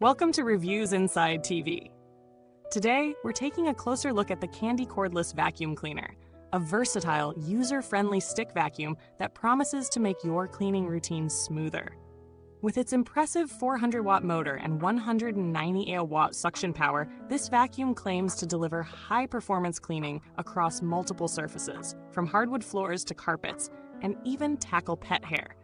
Welcome to Reviewsinsidetv. Today, we're taking a closer look at the Candy Cordless Vacuum Cleaner, a versatile, user-friendly stick vacuum that promises to make your cleaning routine smoother. With its impressive 400-watt motor and 190-watt suction power, this vacuum claims to deliver high-performance cleaning across multiple surfaces, from hardwood floors to carpets, and even tackle pet hair.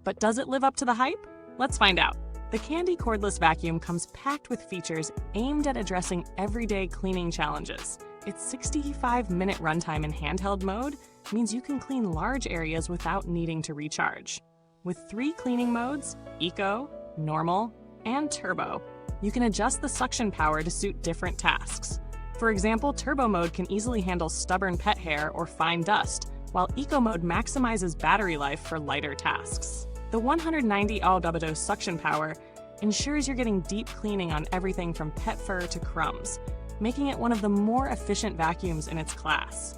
But does it live up to the hype? Let's find out. The Candy Cordless Vacuum comes packed with features aimed at addressing everyday cleaning challenges. Its 65-minute runtime in handheld mode means you can clean large areas without needing to recharge. With 3 cleaning modes, Eco, Normal, and Turbo, you can adjust the suction power to suit different tasks. For example, Turbo mode can easily handle stubborn pet hair or fine dust, while Eco mode maximizes battery life for lighter tasks. The 190-watt suction power ensures you're getting deep cleaning on everything from pet fur to crumbs, making it one of the more efficient vacuums in its class.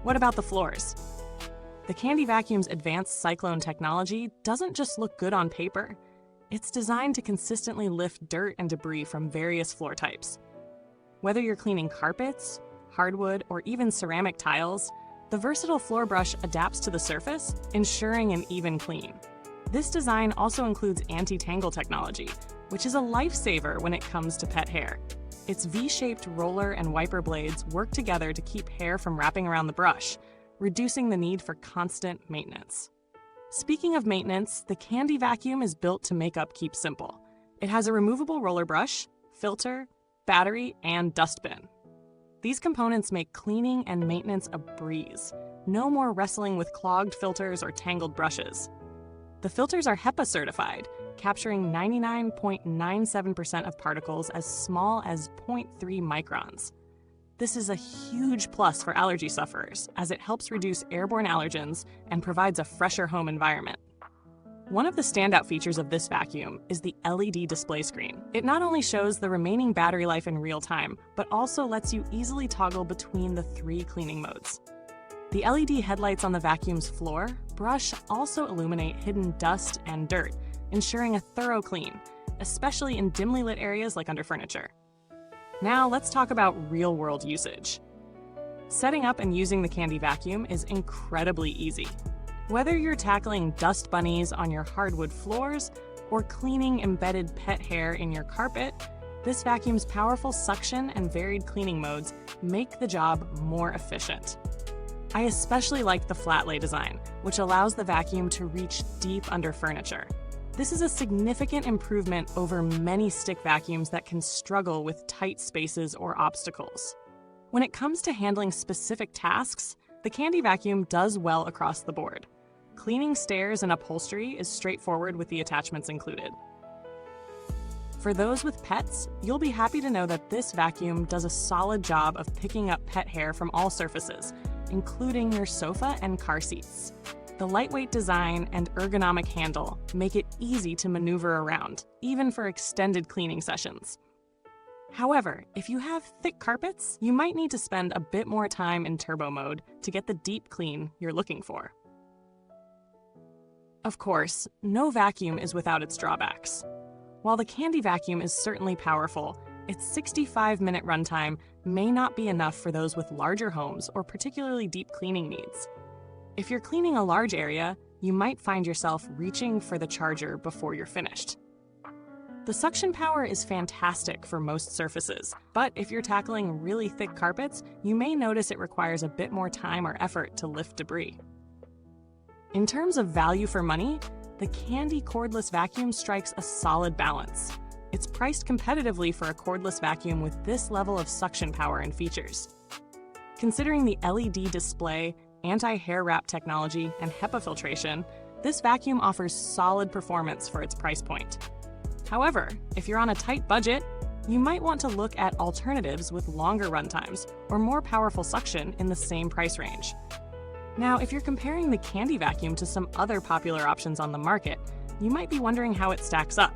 What about the floors? The Candy Vacuum's advanced cyclone technology doesn't just look good on paper. It's designed to consistently lift dirt and debris from various floor types. Whether you're cleaning carpets, hardwood, or even ceramic tiles, the versatile floor brush adapts to the surface, ensuring an even clean. This design also includes Anti-Tangle technology, which is a lifesaver when it comes to pet hair. Its V-shaped roller and wiper blades work together to keep hair from wrapping around the brush, reducing the need for constant maintenance. Speaking of maintenance, the Candy Vacuum is built to make upkeep simple. It has a removable roller brush, filter, battery, and dustbin. These components make cleaning and maintenance a breeze. No more wrestling with clogged filters or tangled brushes. The filters are HEPA certified, capturing 99.97% of particles as small as 0.3 microns. This is a huge plus for allergy sufferers, as it helps reduce airborne allergens and provides a fresher home environment. One of the standout features of this vacuum is the LED display screen. It not only shows the remaining battery life in real time, but also lets you easily toggle between the 3 cleaning modes. The LED headlights on the vacuum's floor brush also illuminate hidden dust and dirt, ensuring a thorough clean, especially in dimly lit areas like under furniture. Now let's talk about real-world usage. Setting up and using the Candy Vacuum is incredibly easy. Whether you're tackling dust bunnies on your hardwood floors or cleaning embedded pet hair in your carpet, this vacuum's powerful suction and varied cleaning modes make the job more efficient. I especially like the flat lay design, which allows the vacuum to reach deep under furniture. This is a significant improvement over many stick vacuums that can struggle with tight spaces or obstacles. When it comes to handling specific tasks, the Candy Vacuum does well across the board. Cleaning stairs and upholstery is straightforward with the attachments included. For those with pets, you'll be happy to know that this vacuum does a solid job of picking up pet hair from all surfaces, including your sofa and car seats. The lightweight design and ergonomic handle make it easy to maneuver around, even for extended cleaning sessions. However, if you have thick carpets, you might need to spend a bit more time in turbo mode to get the deep clean you're looking for. Of course, no vacuum is without its drawbacks. While the Candy Vacuum is certainly powerful, its 65-minute runtime may not be enough for those with larger homes or particularly deep cleaning needs. If you're cleaning a large area, you might find yourself reaching for the charger before you're finished. The suction power is fantastic for most surfaces, but if you're tackling really thick carpets, you may notice it requires a bit more time or effort to lift debris. In terms of value for money, the Candy Cordless Vacuum strikes a solid balance. It's priced competitively for a cordless vacuum with this level of suction power and features. Considering the LED display, anti-hair wrap technology, and HEPA filtration, this vacuum offers solid performance for its price point. However, if you're on a tight budget, you might want to look at alternatives with longer runtimes or more powerful suction in the same price range. Now, if you're comparing the Candy Vacuum to some other popular options on the market, you might be wondering how it stacks up.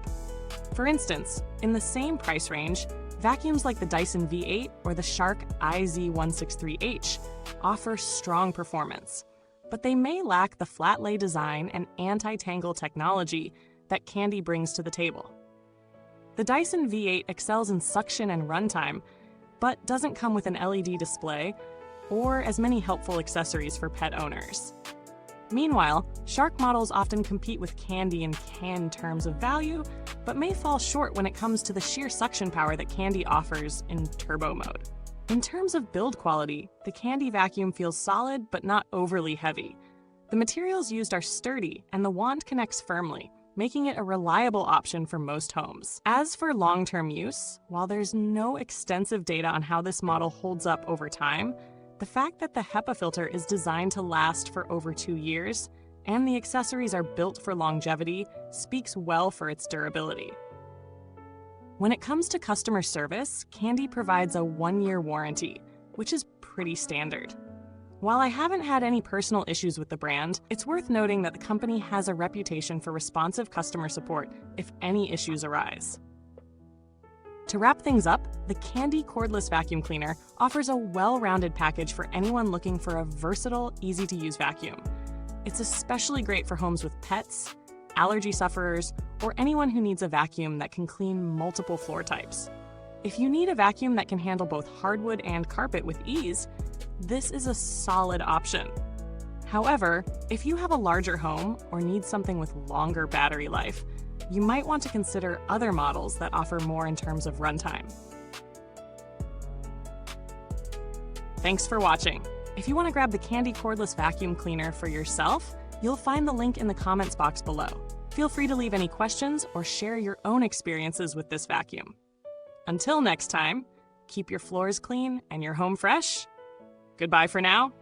For instance, in the same price range, vacuums like the Dyson V8 or the Shark IZ163H offer strong performance, but they may lack the flat lay design and anti-tangle technology that Candy brings to the table. The Dyson V8 excels in suction and runtime, but doesn't come with an LED display or as many helpful accessories for pet owners. Meanwhile, Shark models often compete with Candy in canned terms of value, but may fall short when it comes to the sheer suction power that Candy offers in turbo mode. In terms of build quality, the Candy vacuum feels solid but not overly heavy. The materials used are sturdy and the wand connects firmly, making it a reliable option for most homes. As for long-term use, while there's no extensive data on how this model holds up over time, the fact that the HEPA filter is designed to last for over 2 years and the accessories are built for longevity speaks well for its durability. When it comes to customer service, Candy provides a 1-year warranty, which is pretty standard. While I haven't had any personal issues with the brand, it's worth noting that the company has a reputation for responsive customer support if any issues arise. To wrap things up, the Candy Cordless Vacuum Cleaner offers a well-rounded package for anyone looking for a versatile, easy-to-use vacuum. It's especially great for homes with pets, allergy sufferers, or anyone who needs a vacuum that can clean multiple floor types. If you need a vacuum that can handle both hardwood and carpet with ease, this is a solid option. However, if you have a larger home or need something with longer battery life, you might want to consider other models that offer more in terms of runtime. Thanks for watching. If you want to grab the Candy Cordless Vacuum Cleaner for yourself, you'll find the link in the comments box below. Feel free to leave any questions or share your own experiences with this vacuum. Until next time, keep your floors clean and your home fresh. Goodbye for now.